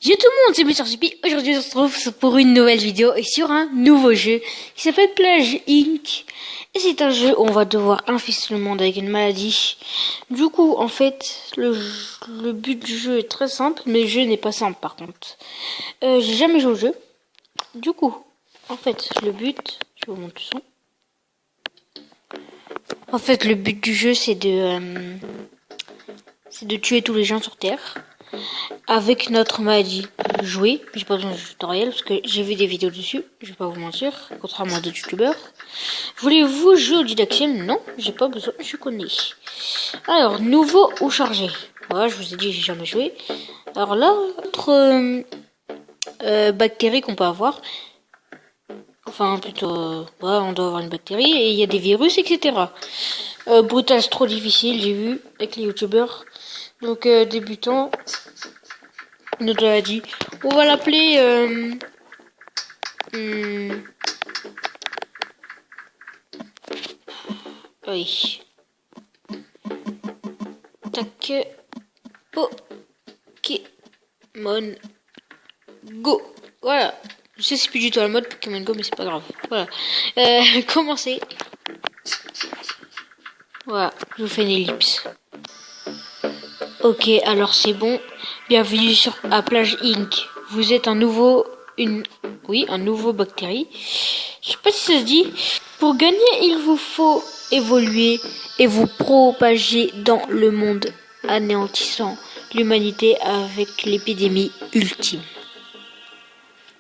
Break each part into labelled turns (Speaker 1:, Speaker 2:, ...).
Speaker 1: Yo tout le monde, c'est Mr. Chippy. Aujourd'hui, on se retrouve pour une nouvelle vidéo et sur un nouveau jeu qui s'appelle Plage Inc. Et c'est un jeu où on va devoir infester le monde avec une maladie. Du coup, en fait, le but du jeu est très simple, mais le jeu n'est pas simple par contre. J'ai jamais joué au jeu. Du coup, en fait, le but, je vous montre le son. En fait, le but du jeu, c'est de tuer tous les gens sur Terre. Avec notre maladie. Jouer, j'ai pas besoin de tutoriel parce que j'ai vu des vidéos dessus, je vais pas vous mentir, contrairement à d'autres youtubeurs. Voulez-vous jouer au didactile? Non, j'ai pas besoin, je connais. Alors, nouveau ou chargé? Voilà, je vous ai dit, j'ai jamais joué. Alors là, autre bactérie qu'on peut avoir. Enfin, plutôt, ouais, on doit avoir une bactérie et il y a des virus, etc. Brutal, c'est trop difficile, j'ai vu, avec les youtubeurs. Donc, débutant. Notre maladie. On va l'appeler oui. Tac. Pokémon Go. Voilà. Je sais c'est plus du tout la mode Pokémon Go, mais c'est pas grave. Voilà. Commencez. Voilà. Je vous fais une ellipse. Ok, alors c'est bon. Bienvenue à Plage Inc. Vous êtes un nouveau bactérie. Je sais pas si ça se dit. Pour gagner, il vous faut évoluer et vous propager dans le monde, anéantissant l'humanité avec l'épidémie ultime.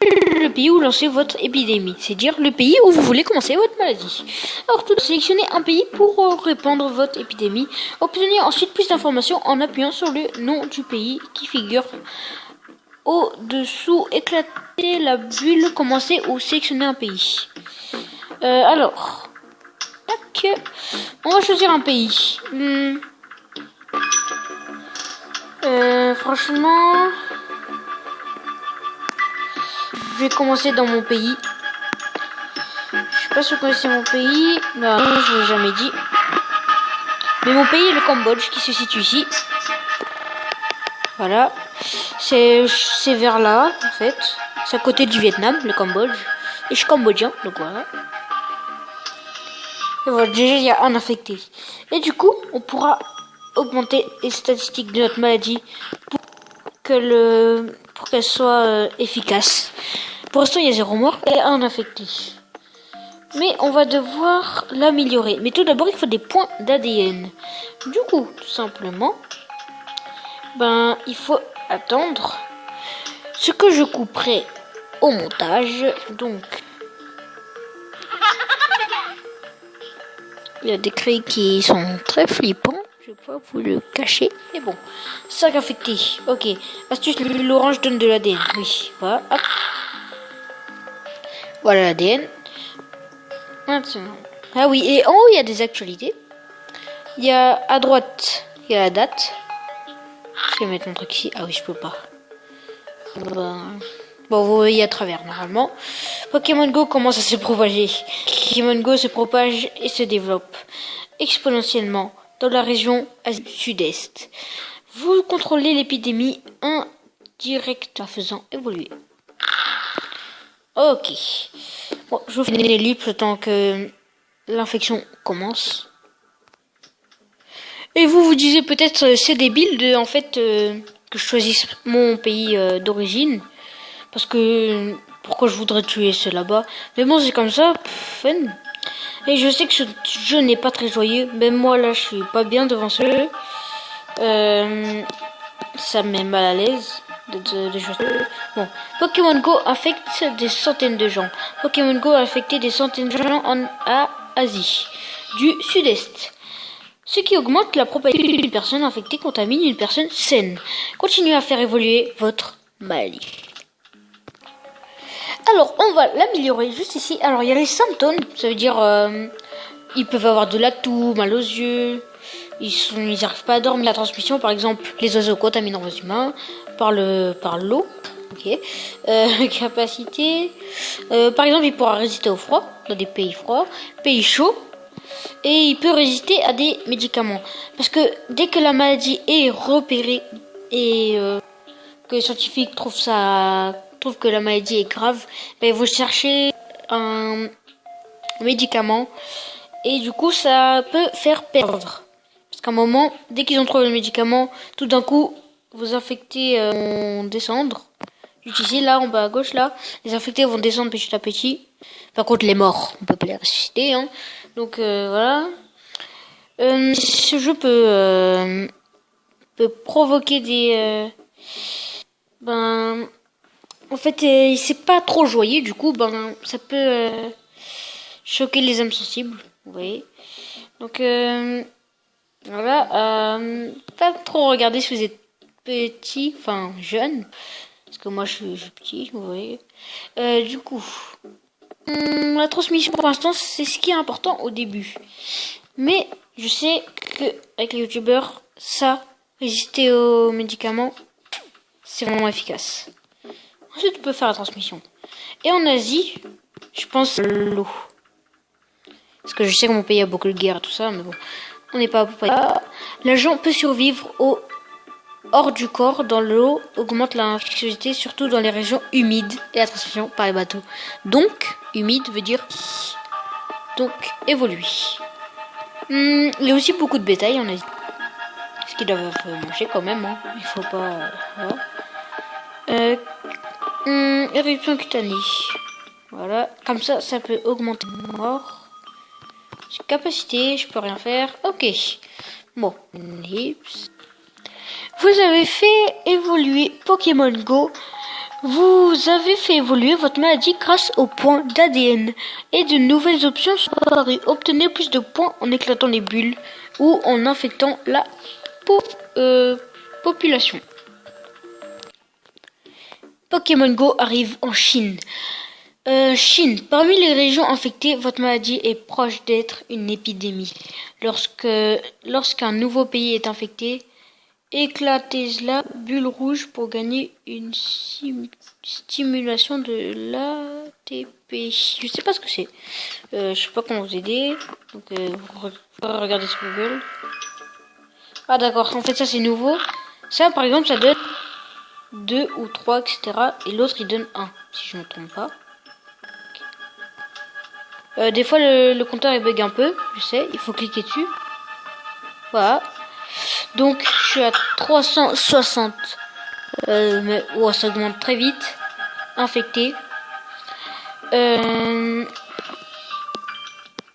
Speaker 1: Le pays où lancez votre épidémie, c'est dire le pays où vous voulez commencer votre maladie. Alors tout sélectionnez un pays pour répandre votre épidémie. Obtenez ensuite plus d'informations en appuyant sur le nom du pays qui figure au-dessous. Éclatez la bulle, commencez ou sélectionnez un pays. Alors, tac, on va choisir un pays. Franchement, je vais commencer dans mon pays. Je sais pas si vous connaissez mon pays. Non, je l'ai jamais dit. Mais mon pays est le Cambodge qui se situe ici. Voilà. C'est vers là, en fait. C'est à côté du Vietnam, le Cambodge. Et je suis cambodgien, donc voilà. Et voilà, déjà il y a un infecté. Et du coup, on pourra augmenter les statistiques de notre maladie pour qu'elle soit efficace. Pour l'instant, il y a 0 mort et un infecté. Mais on va devoir l'améliorer. Mais tout d'abord, il faut des points d'ADN. Du coup, tout simplement, il faut attendre ce que je couperai au montage. Donc, il y a des cris qui sont très flippants. Je vais pas vous le cacher. Mais bon, 5 infectés. Ok. Astuce, l'orange donne de l'ADN. Oui, voilà. Hop. Voilà l'ADN. Maintenant. Ah oui, et en haut, il y a des actualités. Il y a à droite, il y a la date. Je vais mettre mon truc ici. Ah oui, je peux pas. Bon, vous voyez à travers, normalement. Pokémon Go commence à se propager. Pokémon Go se propage et se développe exponentiellement dans la région sud-est. Vous contrôlez l'épidémie indirectement en faisant évoluer. Ok. Bon, je vous fais une ellipse le temps que l'infection commence. Et vous disiez peut-être c'est débile que je choisisse mon pays d'origine. Parce que pourquoi je voudrais tuer ceux là-bas. Mais bon, c'est comme ça, fun. Et je sais que ce jeu n'est pas très joyeux. Même moi là, je suis pas bien devant ce jeu. Ça me met mal à l'aise de jouer. Bon, Pokémon Go affecte des centaines de gens. Pokémon Go a affecté des centaines de gens en Asie du Sud-Est. Ce qui augmente la propagation d'une personne infectée contamine une personne saine. Continuez à faire évoluer votre maladie. Alors, on va l'améliorer juste ici. Alors, il y a les symptômes. Ça veut dire, ils peuvent avoir de la toux, mal aux yeux. Ils n'arrivent pas à dormir. La transmission, par exemple, les oiseaux contaminent les humains par l'eau. Ok. Capacité. Par exemple, il pourra résister au froid dans des pays froids, pays chauds. Et il peut résister à des médicaments. Parce que dès que la maladie est repérée et que les scientifiques trouvent que la maladie est grave, ben, ils vont chercher un médicament et du coup ça peut faire perdre. Parce qu'à un moment, dès qu'ils ont trouvé le médicament, tout d'un coup, vos infectés vont descendre. Juste ici, là, en bas à gauche, là, les infectés vont descendre petit à petit. Par contre, les morts, on peut pas les ressusciter, hein. Donc voilà. Ce jeu peut provoquer des en fait c'est pas trop joyeux, du coup ça peut choquer les âmes sensibles, vous voyez. Donc voilà, pas trop regarder si vous êtes petit, enfin jeune, parce que moi je suis petit, vous voyez. Du coup la transmission pour l'instant c'est ce qui est important au début, mais je sais que avec les youtubeurs, ça, résister aux médicaments, c'est vraiment efficace. Ensuite, on peut faire la transmission. Et en Asie, je pense l'eau. Parce que je sais que mon pays a beaucoup de guerres et tout ça, mais bon, on n'est pas à peu près. L'agent peut survivre hors du corps dans l'eau, augmente l'infectiosité, surtout dans les régions humides et la transmission par les bateaux. Donc, humide veut dire donc évoluer. Il y a aussi beaucoup de bétail en Asie. Ce qu'ils doivent manger quand même, hein. Il faut pas. Voilà. Éruption cutanée. Voilà. Comme ça, ça peut augmenter la mort. Capacité, je peux rien faire. Ok. Bon. Vous avez fait évoluer Pokémon Go. Vous avez fait évoluer votre maladie grâce aux points d'ADN. Et de nouvelles options sont apparues. Obtenez plus de points en éclatant les bulles ou en infectant la population. Pokémon Go arrive en Chine. Chine. Parmi les régions infectées, votre maladie est proche d'être une épidémie. Lorsqu'un nouveau pays est infecté, éclatez la bulle rouge pour gagner une stimulation de l'ATP. Je sais pas ce que c'est. Je sais pas comment vous aider. Donc, regardez sur Google. Ah d'accord, en fait ça c'est nouveau. Ça par exemple ça donne 2 ou 3, etc. Et l'autre il donne 1, si je ne me trompe pas. Des fois le compteur il bug un peu, je sais, il faut cliquer dessus. Voilà. Donc je suis à 360. Mais oh, ça augmente très vite. Infecté.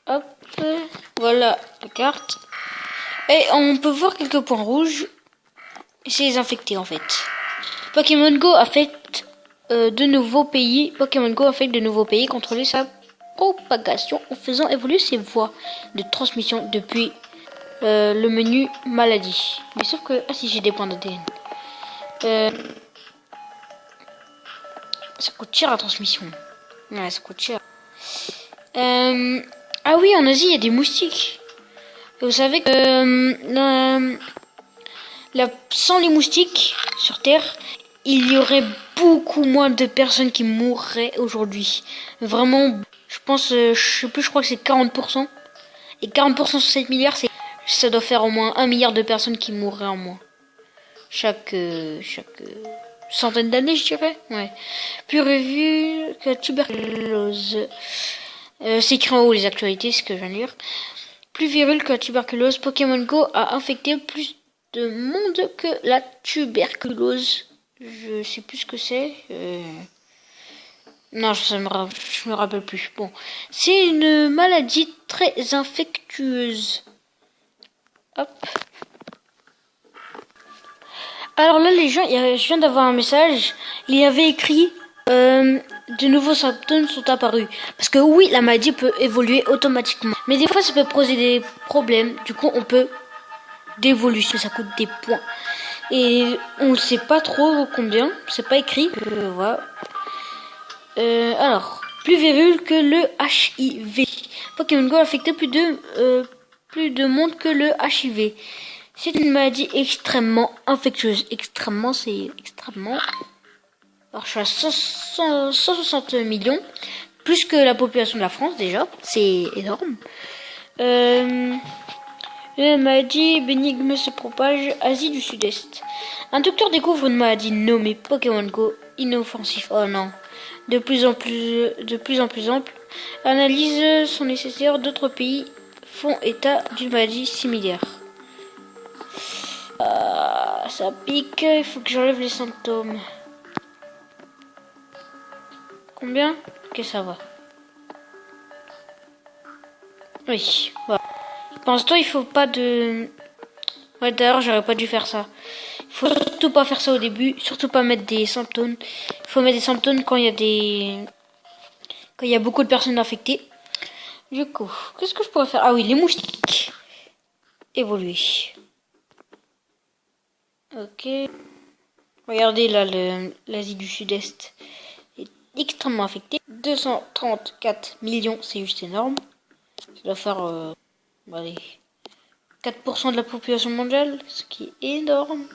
Speaker 1: Hop. Voilà la carte. Et on peut voir quelques points rouges. C'est les infectés en fait. Pokémon Go affecte de nouveaux pays. Pokémon Go affecte de nouveaux pays. Contrôler sa propagation en faisant évoluer ses voies de transmission depuis le menu maladie. Mais sauf que ah si j'ai des points d'ADN. Ça coûte cher la transmission. Ouais, ça coûte cher. Ah oui, en Asie il y a des moustiques. Et vous savez que sans les moustiques sur Terre, il y aurait beaucoup moins de personnes qui mourraient aujourd'hui. Vraiment, je pense, je sais plus, je crois que c'est 40%. Et 40% sur 7 milliards, ça doit faire au moins 1 milliard de personnes qui mourraient en moins. Chaque centaine d'années, je dirais. Ouais. Puis revue que la tuberculose. C'est écrit en haut les actualités, c'est ce que je viens de lire. Plus virule que la tuberculose, Pokémon Go a infecté plus de monde que la tuberculose. Je sais plus ce que c'est. Non, je me rappelle plus. Bon, c'est une maladie très infectueuse. Hop. Alors là, les gens, je viens d'avoir un message. Il y avait écrit de nouveaux symptômes sont apparus. Parce que oui, la maladie peut évoluer automatiquement. Mais des fois, ça peut poser des problèmes. Du coup, on peut d'évolution, ça coûte des points. Et on ne sait pas trop combien. C'est pas écrit. Voilà. Alors, plus virule que le HIV. Pokémon Go a affecté plus de monde que le HIV. C'est une maladie extrêmement infectieuse. Extrêmement, c'est extrêmement. Alors, je suis à 160 millions. Plus que la population de la France, déjà. C'est énorme. Une maladie bénigne se propage Asie du Sud-Est. Un docteur découvre une maladie nommée Pokémon Go inoffensif. Oh non. De plus en plus ample. Analyses sont nécessaires. D'autres pays font état d'une maladie similaire. Ça pique. Il faut que j'enlève les symptômes. Combien? Ok, ça va. Oui, voilà. Pense-toi, il faut pas de... Ouais, d'ailleurs, j'aurais pas dû faire ça. Il faut surtout pas faire ça au début. Surtout pas mettre des symptômes. Il faut mettre des symptômes quand il y a quand il y a beaucoup de personnes infectées. Du coup, qu'est-ce que je pourrais faire? Ah oui, les moustiques. Évoluer. Ok. Regardez là, l'Asie du Sud-Est est extrêmement affectée. 234 millions, c'est juste énorme. Ça doit faire... allez, 4% de la population mondiale, ce qui est énorme.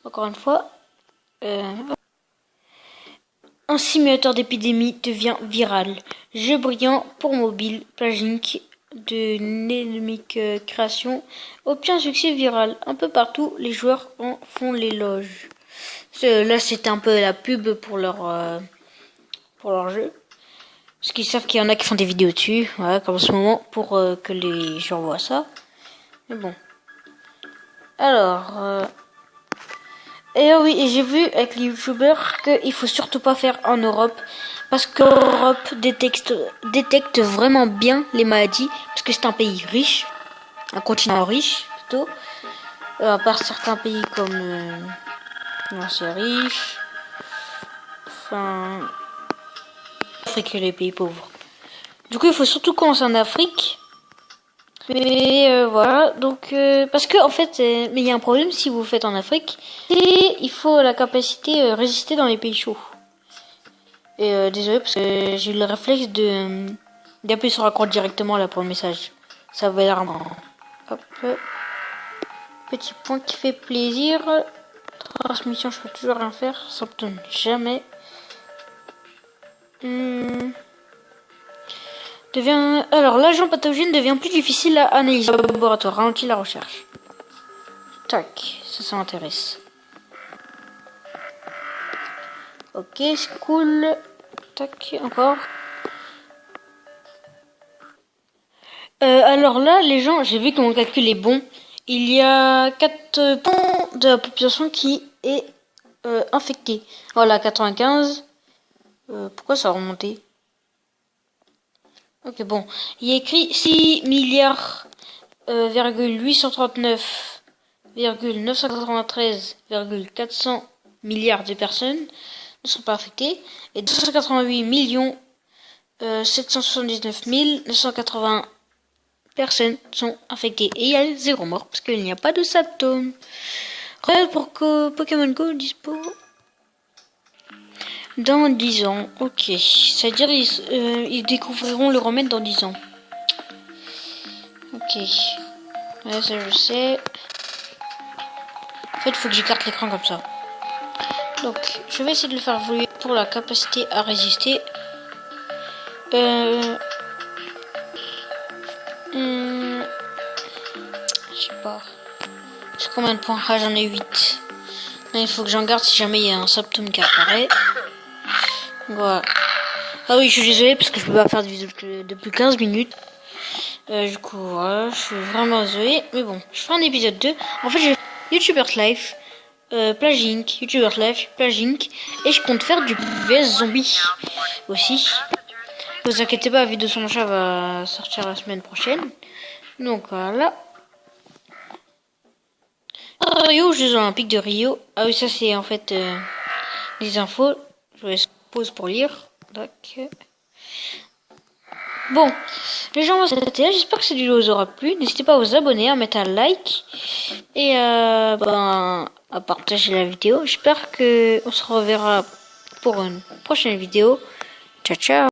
Speaker 1: Encore une fois, un simulateur d'épidémie devient viral. Jeu brillant pour mobile, Plagink de Dynamic Création obtient un succès viral. Un peu partout, les joueurs en font l'éloge. Là, c'était un peu la pub pour leur jeu. Parce qu'ils savent qu'il y en a qui font des vidéos dessus, voilà, comme en ce moment, pour que les gens voient ça. Mais bon. Alors, et oui, et j'ai vu avec les youtubeurs qu'il faut surtout pas faire en Europe. Parce que l'Europe détecte vraiment bien les maladies. Parce que c'est un pays riche. Un continent riche, plutôt. À part certains pays comme... non, c'est riche. Enfin... Afrique et les pays pauvres. Du coup, il faut surtout commencer en Afrique. Mais voilà, donc parce que en fait, mais il y a un problème si vous faites en Afrique, et il faut la capacité résister dans les pays chauds. Et désolé parce que j'ai eu le réflexe d'appuyer sur la croix directement là pour le message. Ça va l'air marrant. Hop, petit point qui fait plaisir. Transmission, je peux toujours rien faire, ça me donne jamais. Alors, l'agent pathogène devient plus difficile à analyser au laboratoire. Ralentit la recherche. Tac, ça m'intéresse. Ok, c'est cool. Tac, encore. Alors là, les gens, j'ai vu que mon calcul est bon. Il y a 4% de la population qui est infectée. Voilà, 95. Pourquoi ça a remonté? Ok, bon. Il y a écrit 6 milliards 839,993,400 milliards de personnes ne sont pas affectées et 288 millions 779 980 personnes sont infectées et il y a 0 mort parce qu'il n'y a pas de symptômes. Regarde pour que Pokémon Go dispo dans 10 ans. Ok, c'est-à-dire ils découvriront le remède dans 10 ans. Ok, ouais, ça je sais. En fait, il faut que j'écarte l'écran comme ça. Donc, je vais essayer de le faire évoluer pour la capacité à résister. Je sais pas. J'ai combien de points? Ah, j'en ai 8. Là, il faut que j'en garde si jamais il y a un symptôme qui apparaît. Voilà. Ah oui, je suis désolée parce que je peux pas faire de vidéo depuis 15 minutes. Du coup, voilà, je suis vraiment désolée. Mais bon, je ferai un épisode 2. En fait, je vais YouTubers Life, Plagink, YouTubers Life, Plagink. Et je compte faire du VS Zombie aussi. Ne vous inquiétez pas, la vidéo sur mon chat va sortir la semaine prochaine. Donc voilà. Rio, Jeux Olympiques de Rio. Ah oui, ça c'est en fait des infos. Je laisse pause pour lire. Donc, bon, les gens vont s'arrêter là. J'espère que cette vidéo vous aura plu. N'hésitez pas à vous abonner, à mettre un like et à partager la vidéo. J'espère que on se reverra pour une prochaine vidéo. Ciao, ciao.